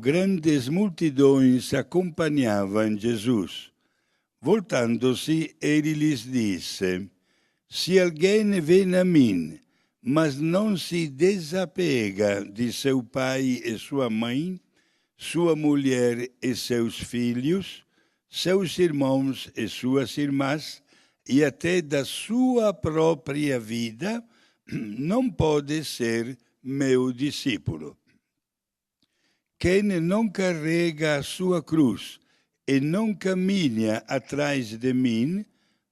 Grandes multidões acompanhavam Jesus. Voltando-se, ele lhes disse: Se alguém vem a mim, mas não se desapega de seu pai e sua mãe, sua mulher e seus filhos, seus irmãos e suas irmãs, e até da sua própria vida, não pode ser meu discípulo. Quem não carrega a sua cruz e não caminha atrás de mim,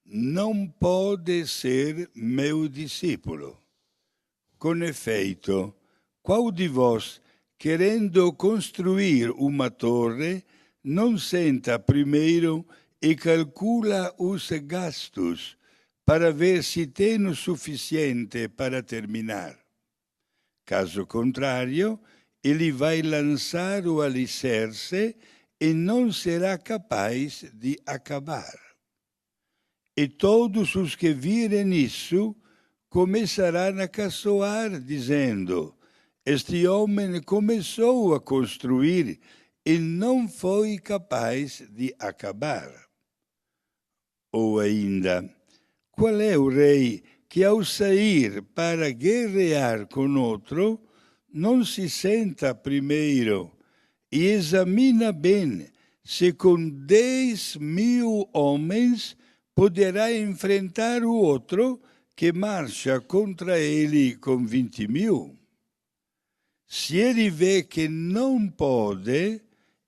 não pode ser meu discípulo. Com efeito, qual de vós, querendo construir uma torre, não senta primeiro e calcula os gastos para ver se tem o suficiente para terminar? Caso contrário, ele vai lançar o alicerce e não será capaz de acabar. E todos os que virem isso começarão a caçoar, dizendo: Este homem começou a construir e não foi capaz de acabar. Ou ainda, qual é o rei que, ao sair para guerrear com outro, não se senta primeiro e examina bem se com 10.000 homens poderá enfrentar o outro que marcha contra ele com 20.000? Se ele vê que não pode,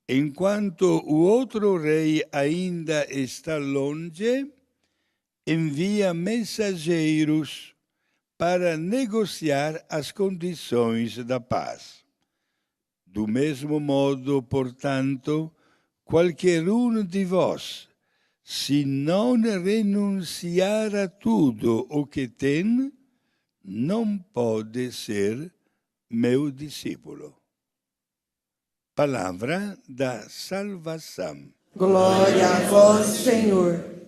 enquanto o outro rei ainda está longe, envia mensageiros para negociar as condições da paz. Do mesmo modo, portanto, qualquer um de vós, se não renunciar a tudo o que tem, não pode ser meu discípulo. Palavra da salvação. Glória a vós, Senhor.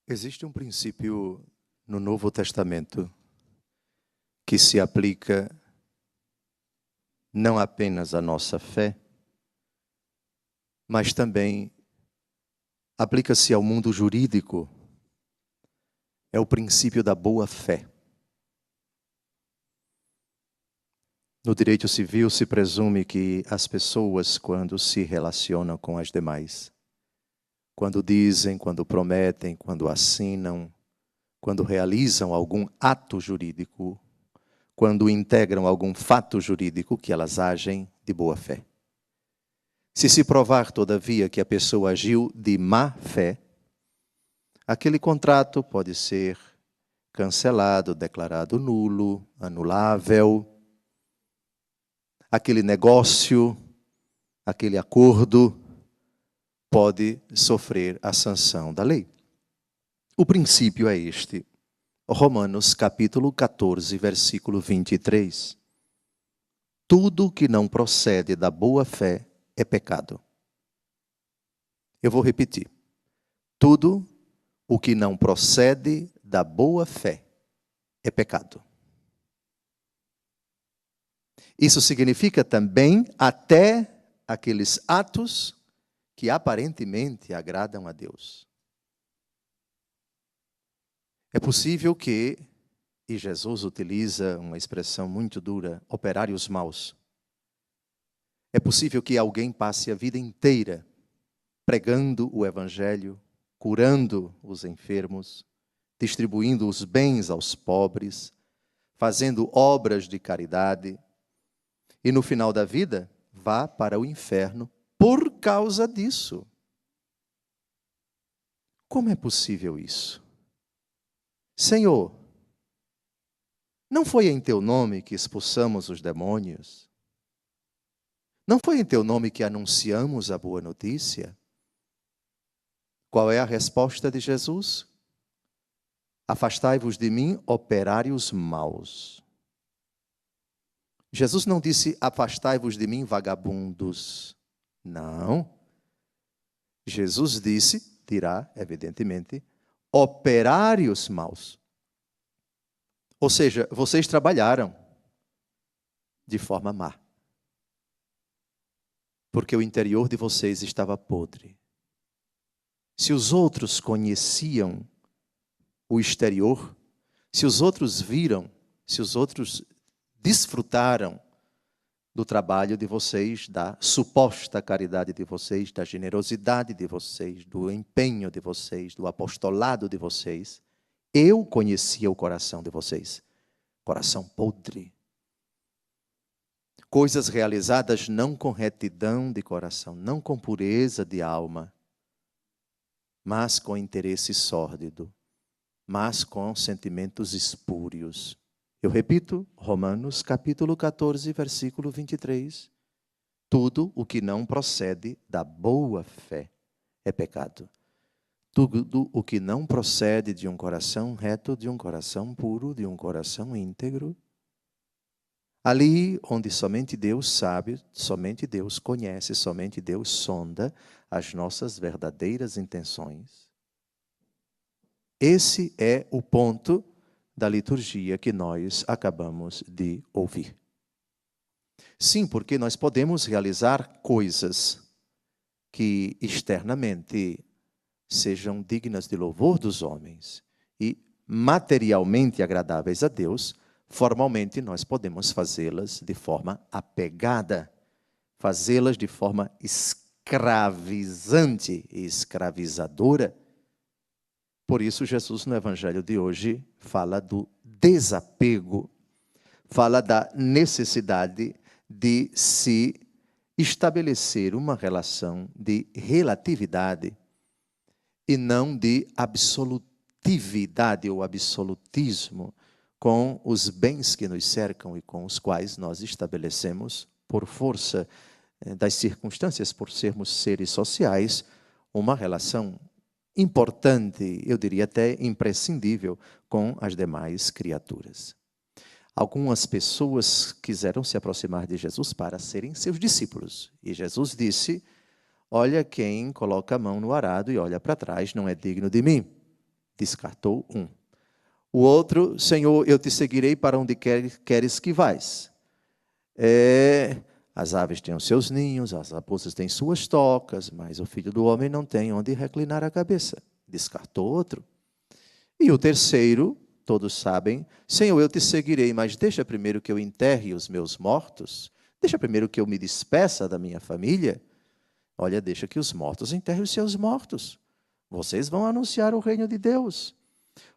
Existe um princípio no Novo Testamento que se aplica não apenas à nossa fé, mas também aplica-se ao mundo jurídico. É o princípio da boa-fé. No direito civil se presume que as pessoas, quando se relacionam com as demais, quando dizem, quando prometem, quando assinam, quando realizam algum ato jurídico, quando integram algum fato jurídico, que elas agem de boa fé. Se provar, todavia, que a pessoa agiu de má fé, aquele contrato pode ser cancelado, declarado nulo, anulável. Aquele negócio, aquele acordo pode sofrer a sanção da lei. O princípio é este. Romanos capítulo 14, versículo 23. Tudo que não procede da boa fé é pecado. Eu vou repetir. Tudo o que não procede da boa fé é pecado. Isso significa também até aqueles atos que aparentemente agradam a Deus. É possível que, e Jesus utiliza uma expressão muito dura, operários maus. É possível que alguém passe a vida inteira pregando o Evangelho, curando os enfermos, distribuindo os bens aos pobres, fazendo obras de caridade, e no final da vida vá para o inferno por causa disso. Como é possível isso? Senhor, não foi em teu nome que expulsamos os demônios? Não foi em teu nome que anunciamos a boa notícia? Qual é a resposta de Jesus? Afastai-vos de mim, operários maus. Jesus não disse, afastai-vos de mim, vagabundos. Não. Jesus disse, dirá, evidentemente, operários maus. Ou seja, vocês trabalharam de forma má. Porque o interior de vocês estava podre. Se os outros conheciam o exterior, se os outros viram, se os outros desfrutaram do trabalho de vocês, da suposta caridade de vocês, da generosidade de vocês, do empenho de vocês, do apostolado de vocês, eu conhecia o coração de vocês. Coração podre. Coisas realizadas não com retidão de coração, não com pureza de alma, mas com interesse sórdido, mas com sentimentos espúrios. Eu repito, Romanos capítulo 14, versículo 23. Tudo o que não procede da boa fé é pecado. Tudo o que não procede de um coração reto, de um coração puro, de um coração íntegro. Ali onde somente Deus sabe, somente Deus conhece, somente Deus sonda as nossas verdadeiras intenções. Esse é o ponto da liturgia que nós acabamos de ouvir. Sim, porque nós podemos realizar coisas que externamente sejam dignas de louvor dos homens e materialmente agradáveis a Deus. Formalmente nós podemos fazê-las de forma apegada, fazê-las de forma escravizante e escravizadora. Por isso, Jesus, no Evangelho de hoje, fala do desapego, fala da necessidade de se estabelecer uma relação de relatividade e não de absolutividade ou absolutismo com os bens que nos cercam e com os quais nós estabelecemos, por força das circunstâncias, por sermos seres sociais, uma relação importante, eu diria até imprescindível, com as demais criaturas. Algumas pessoas quiseram se aproximar de Jesus para serem seus discípulos. E Jesus disse, olha, quem coloca a mão no arado e olha para trás não é digno de mim. Descartou um. O outro, Senhor, eu te seguirei para onde queres que vais. As aves têm os seus ninhos, as raposas têm suas tocas, mas o filho do homem não tem onde reclinar a cabeça. Descartou outro. E o terceiro, todos sabem, Senhor, eu te seguirei, mas deixa primeiro que eu enterre os meus mortos, deixa primeiro que eu me despeça da minha família. Olha, deixa que os mortos enterrem os seus mortos. Vocês vão anunciar o reino de Deus.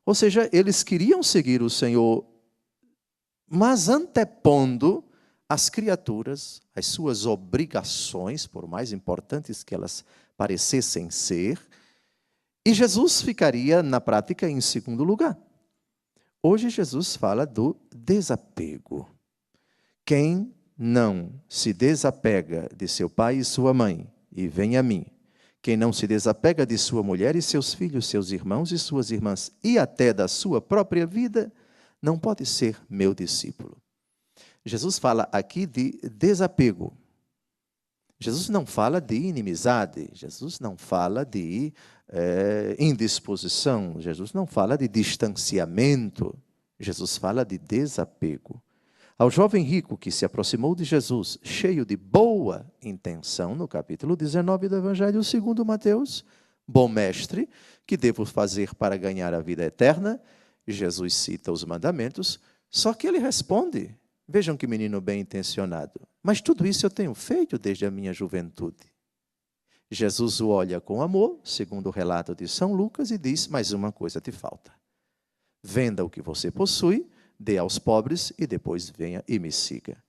Ou seja, eles queriam seguir o Senhor, mas antepondo as criaturas, as suas obrigações, por mais importantes que elas parecessem ser, e Jesus ficaria, na prática, em segundo lugar. Hoje Jesus fala do desapego. Quem não se desapega de seu pai e sua mãe, e vem a mim, quem não se desapega de sua mulher e seus filhos, seus irmãos e suas irmãs, e até da sua própria vida, não pode ser meu discípulo. Jesus fala aqui de desapego. Jesus não fala de inimizade, Jesus não fala de indisposição, Jesus não fala de distanciamento, Jesus fala de desapego. Ao jovem rico que se aproximou de Jesus, cheio de boa intenção, no capítulo 19 do Evangelho segundo Mateus, bom mestre, que devo fazer para ganhar a vida eterna? Jesus cita os mandamentos, só que ele responde, vejam que menino bem intencionado, mas tudo isso eu tenho feito desde a minha juventude. Jesus o olha com amor, segundo o relato de São Lucas, e diz, mas uma coisa te falta. Venda o que você possui, dê aos pobres e depois venha e me siga.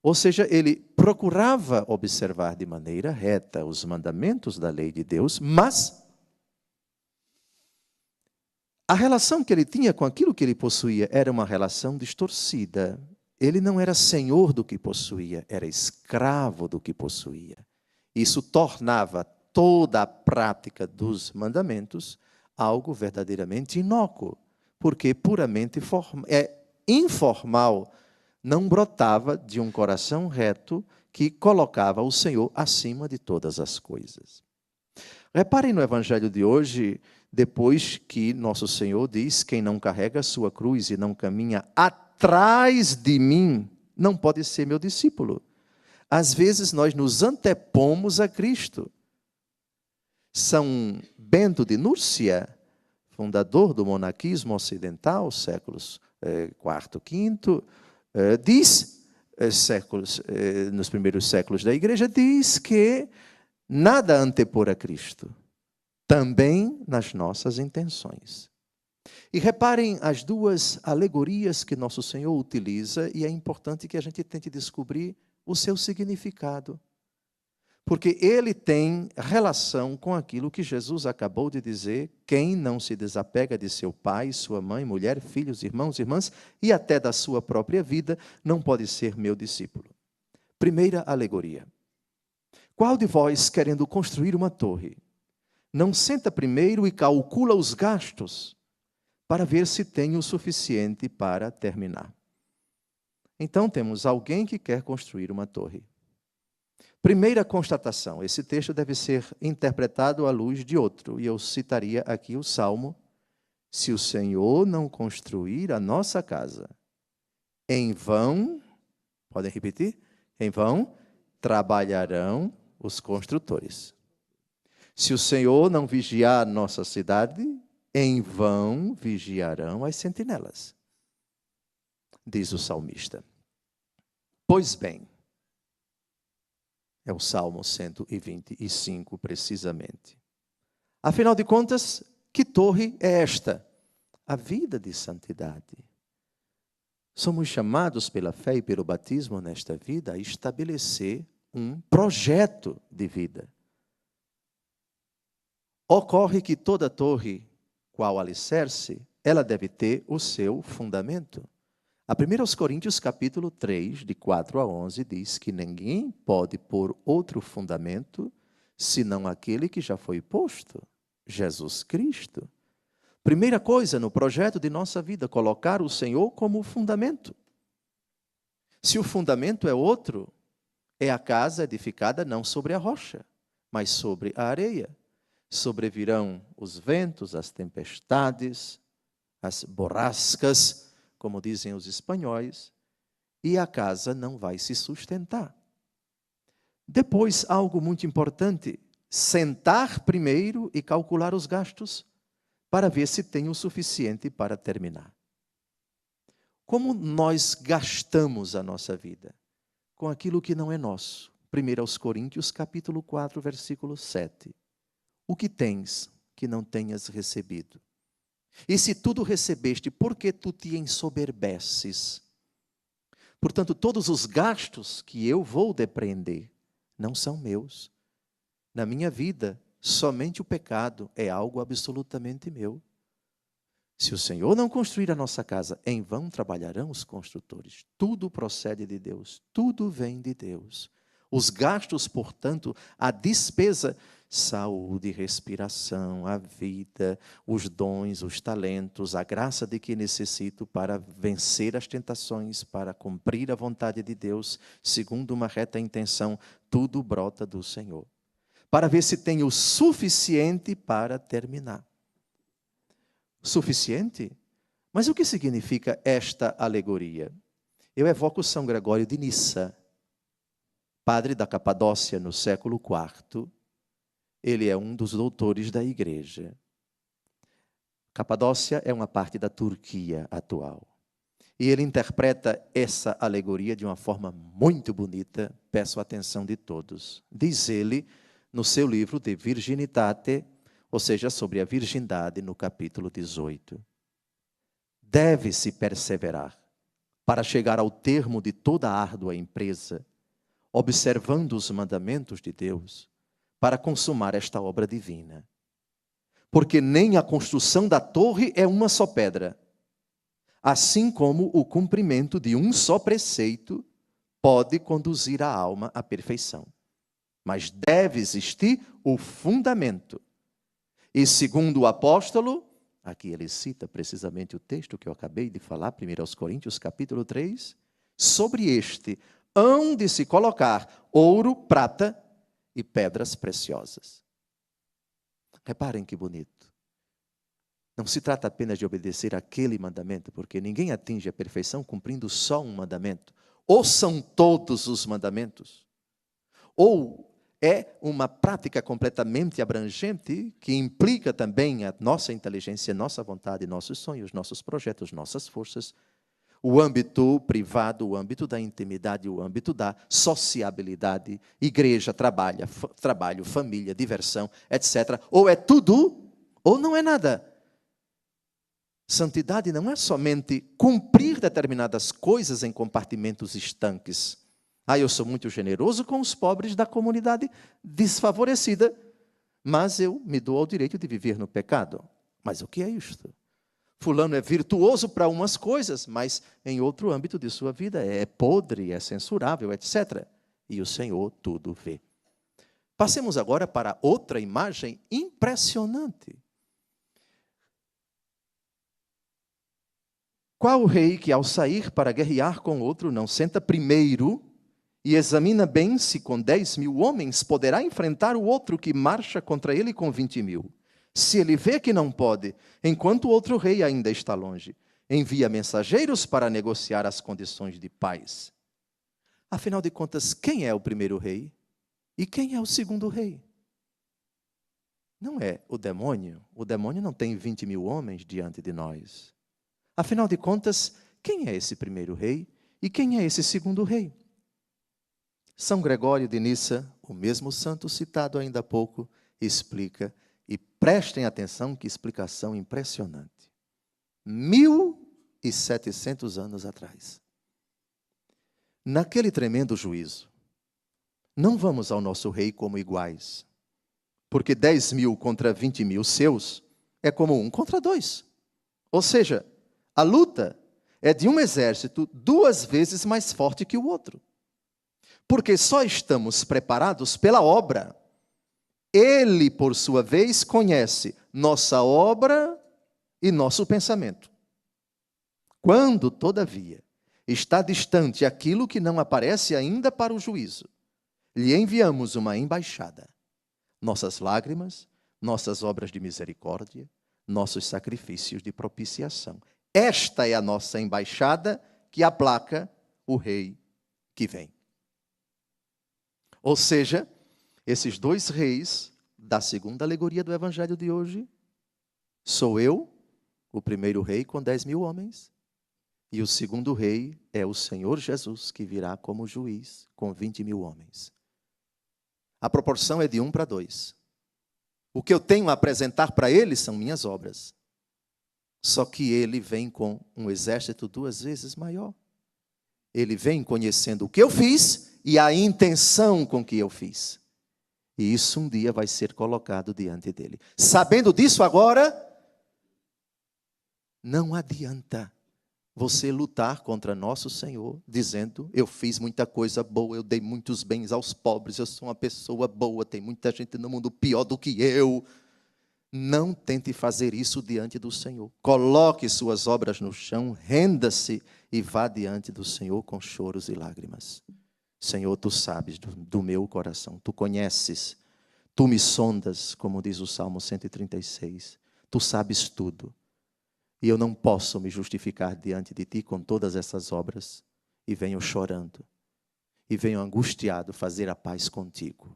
Ou seja, ele procurava observar de maneira reta os mandamentos da lei de Deus, mas a relação que ele tinha com aquilo que ele possuía era uma relação distorcida. ele não era senhor do que possuía, era escravo do que possuía. Isso tornava toda a prática dos mandamentos algo verdadeiramente inócuo, porque puramente informal, não brotava de um coração reto que colocava o Senhor acima de todas as coisas. Reparem no evangelho de hoje, depois que nosso Senhor diz: quem não carrega a sua cruz e não caminha atrás de mim, não pode ser meu discípulo. Às vezes nós nos antepomos a Cristo. São Bento de Núrcia, fundador do monaquismo ocidental, séculos IV, V, diz, nos primeiros séculos da igreja, diz que nada antepor a Cristo, também nas nossas intenções. E reparem as duas alegorias que nosso Senhor utiliza, e é importante que a gente tente descobrir o seu significado. Porque ele tem relação com aquilo que Jesus acabou de dizer: quem não se desapega de seu pai, sua mãe, mulher, filhos, irmãos, irmãs, e até da sua própria vida, não pode ser meu discípulo. Primeira alegoria. Qual de vós, querendo construir uma torre, não senta primeiro e calcula os gastos, para ver se tem o suficiente para terminar? Então temos alguém que quer construir uma torre. Primeira constatação, esse texto deve ser interpretado à luz de outro, e eu citaria aqui o Salmo: se o Senhor não construir a nossa casa, em vão, podem repetir? Em vão trabalharão os construtores. Se o Senhor não vigiar a nossa cidade, em vão vigiarão as sentinelas, diz o salmista. Pois bem, é o Salmo 125, precisamente. Afinal de contas, que torre é esta? A vida de santidade. Somos chamados pela fé e pelo batismo nesta vida a estabelecer um projeto de vida. Ocorre que toda torre, qual alicerce, ela deve ter o seu fundamento. A 1 Coríntios capítulo 3, de 4 a 11, diz que ninguém pode pôr outro fundamento senão aquele que já foi posto, Jesus Cristo. Primeira coisa no projeto de nossa vida, colocar o Senhor como fundamento. Se o fundamento é outro, é a casa edificada não sobre a rocha, mas sobre a areia. Sobrevirão os ventos, as tempestades, as borrascas, como dizem os espanhóis, e a casa não vai se sustentar. Depois, algo muito importante: sentar primeiro e calcular os gastos, para ver se tem o suficiente para terminar. Como nós gastamos a nossa vida? Com aquilo que não é nosso. 1 Coríntios capítulo 4, versículo 7. O que tens que não tenhas recebido? E se tudo recebeste, por que tu te ensoberbeces? Portanto, todos os gastos que eu vou depreender não são meus. Na minha vida, somente o pecado é algo absolutamente meu. Se o Senhor não construir a nossa casa, em vão trabalharão os construtores. Tudo procede de Deus, tudo vem de Deus. Os gastos, portanto, a despesa, saúde, respiração, a vida, os dons, os talentos, a graça de que necessito para vencer as tentações, para cumprir a vontade de Deus, segundo uma reta intenção, tudo brota do Senhor. Para ver se tenho o suficiente para terminar. Suficiente? Mas o que significa esta alegoria? Eu evoco São Gregório de Nissa, padre da Capadócia no século IV. Ele é um dos doutores da igreja. Capadócia é uma parte da Turquia atual. E ele interpreta essa alegoria de uma forma muito bonita. Peço a atenção de todos. Diz ele, no seu livro De Virginitate, ou seja, sobre a virgindade, no capítulo 18. Deve-se perseverar para chegar ao termo de toda a árdua empresa, observando os mandamentos de Deus, para consumar esta obra divina. Porque nem a construção da torre é uma só pedra. assim como o cumprimento de um só preceito pode conduzir a alma à perfeição. Mas deve existir o fundamento. E segundo o apóstolo, aqui ele cita precisamente o texto que eu acabei de falar, 1 Coríntios capítulo 3, sobre este hão de se colocar ouro, prata e pedras preciosas. Reparem que bonito. Não se trata apenas de obedecer aquele mandamento, porque ninguém atinge a perfeição cumprindo só um mandamento. Ou são todos os mandamentos, ou é uma prática completamente abrangente que implica também a nossa inteligência, nossa vontade, nossos sonhos, nossos projetos, nossas forças, o âmbito privado, o âmbito da intimidade, o âmbito da sociabilidade, igreja, trabalho, família, diversão, etc. Ou é tudo, ou não é nada. Santidade não é somente cumprir determinadas coisas em compartimentos estanques. Eu sou muito generoso com os pobres da comunidade desfavorecida, mas eu me dou ao direito de viver no pecado. Mas o que é isto? Fulano é virtuoso para umas coisas, mas em outro âmbito de sua vida é podre, é censurável, etc. E o Senhor tudo vê. Passemos agora para outra imagem impressionante. Qual o rei que, ao sair para guerrear com outro, não senta primeiro e examina bem se com 10.000 homens poderá enfrentar o outro que marcha contra ele com 20.000? Se ele vê que não pode, enquanto o outro rei ainda está longe, envia mensageiros para negociar as condições de paz. Afinal de contas, quem é o primeiro rei e quem é o segundo rei? Não é o demônio. O demônio não tem 20.000 homens diante de nós. Afinal de contas, quem é esse primeiro rei e quem é esse segundo rei? São Gregório de Nissa, o mesmo santo citado ainda há pouco, explica, e prestem atenção que explicação impressionante. 1.700 anos atrás, naquele tremendo juízo, não vamos ao nosso rei como iguais, porque 10.000 contra 20.000 seus é como 1 contra 2. Ou seja, a luta é de um exército 2 vezes mais forte que o outro. Porque só estamos preparados pela obra. Ele, por sua vez, conhece nossa obra e nosso pensamento. Quando, todavia, está distante aquilo que não aparece ainda para o juízo, lhe enviamos uma embaixada. Nossas lágrimas, nossas obras de misericórdia, nossos sacrifícios de propiciação. Esta é a nossa embaixada que aplaca o rei que vem. Ou seja, esses 2 reis da segunda alegoria do evangelho de hoje, sou eu, o primeiro rei com 10.000 homens, e o segundo rei é o Senhor Jesus, que virá como juiz com 20.000 homens. A proporção é de 1 para 2. O que eu tenho a apresentar para ele são minhas obras. Só que ele vem com um exército 2 vezes maior. Ele vem conhecendo o que eu fiz e a intenção com que eu fiz. E isso um dia vai ser colocado diante dele. Sabendo disso agora, não adianta você lutar contra nosso Senhor, dizendo, eu fiz muita coisa boa, eu dei muitos bens aos pobres, eu sou uma pessoa boa, tem muita gente no mundo pior do que eu. Não tente fazer isso diante do Senhor. Coloque suas obras no chão, renda-se e vá diante do Senhor com choros e lágrimas. Senhor, tu sabes do meu coração, tu conheces, tu me sondas, como diz o Salmo 136. Tu sabes tudo. E eu não posso me justificar diante de ti com todas essas obras. E venho chorando, e venho angustiado fazer a paz contigo.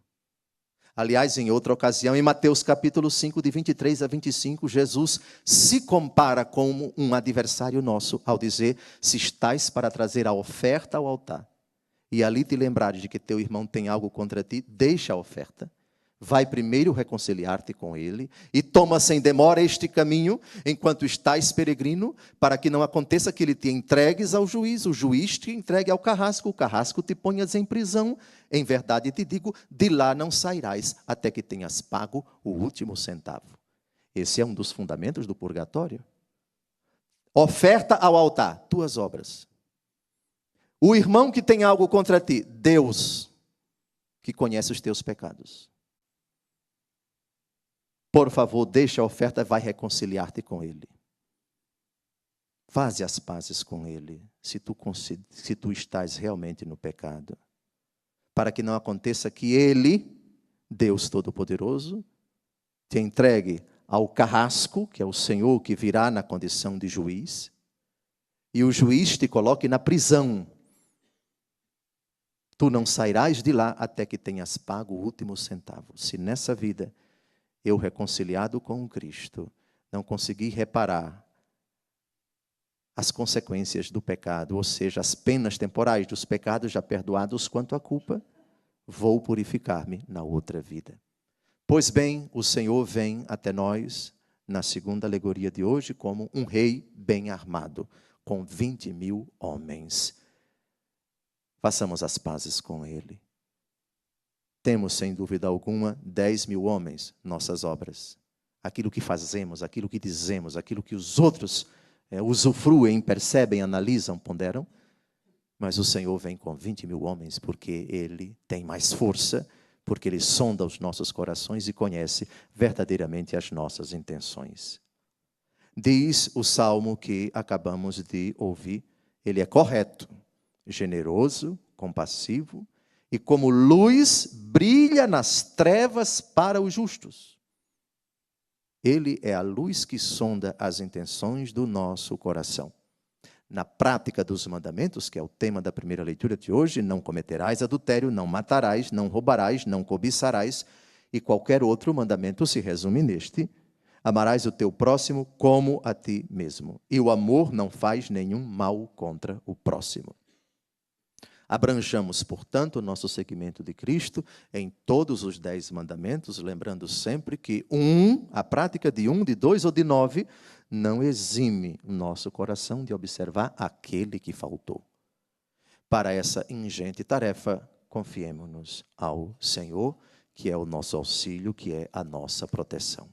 Aliás, em outra ocasião, em Mateus capítulo 5, de 23 a 25, Jesus se compara como um adversário nosso, ao dizer, se estás para trazer a oferta ao altar, e ali te lembrares de que teu irmão tem algo contra ti, deixa a oferta, vai primeiro reconciliar-te com ele, e toma sem demora este caminho, enquanto estás peregrino, para que não aconteça que ele te entregues ao juiz, o juiz te entregue ao carrasco, o carrasco te ponhas em prisão. Em verdade te digo, de lá não sairás, até que tenhas pago o último centavo. Esse é um dos fundamentos do purgatório. Oferta ao altar, tuas obras. O irmão que tem algo contra ti, Deus, que conhece os teus pecados. Por favor, deixa a oferta, vai reconciliar-te com ele. Faze as pazes com ele, se tu estás realmente no pecado. Para que não aconteça que ele, Deus Todo-Poderoso, te entregue ao carrasco, que é o Senhor que virá na condição de juiz, e o juiz te coloque na prisão. Tu não sairás de lá até que tenhas pago o último centavo. Se nessa vida eu, reconciliado com Cristo, não conseguir reparar as consequências do pecado, ou seja, as penas temporais dos pecados já perdoados quanto à culpa, vou purificar-me na outra vida. Pois bem, o Senhor vem até nós, na segunda alegoria de hoje, como um rei bem armado, com 20.000 homens. Façamos as pazes com ele. Temos, sem dúvida alguma, 10.000 homens, nossas obras. Aquilo que fazemos, aquilo que dizemos, aquilo que os outros usufruem, percebem, analisam, ponderam. Mas o Senhor vem com 20.000 homens, porque Ele tem mais força, porque Ele sonda os nossos corações e conhece verdadeiramente as nossas intenções. Diz o salmo que acabamos de ouvir, ele é correto, generoso, compassivo, e como luz brilha nas trevas para os justos. Ele é a luz que sonda as intenções do nosso coração. Na prática dos mandamentos, que é o tema da primeira leitura de hoje, não cometerás adultério, não matarás, não roubarás, não cobiçarás, e qualquer outro mandamento se resume neste: amarás o teu próximo como a ti mesmo. E o amor não faz nenhum mal contra o próximo. Abranjamos, portanto, o nosso seguimento de Cristo em todos os 10 mandamentos, lembrando sempre que a prática de 1, de 2 ou de 9, não exime o nosso coração de observar aquele que faltou. Para essa ingente tarefa, confiemo-nos ao Senhor, que é o nosso auxílio, que é a nossa proteção.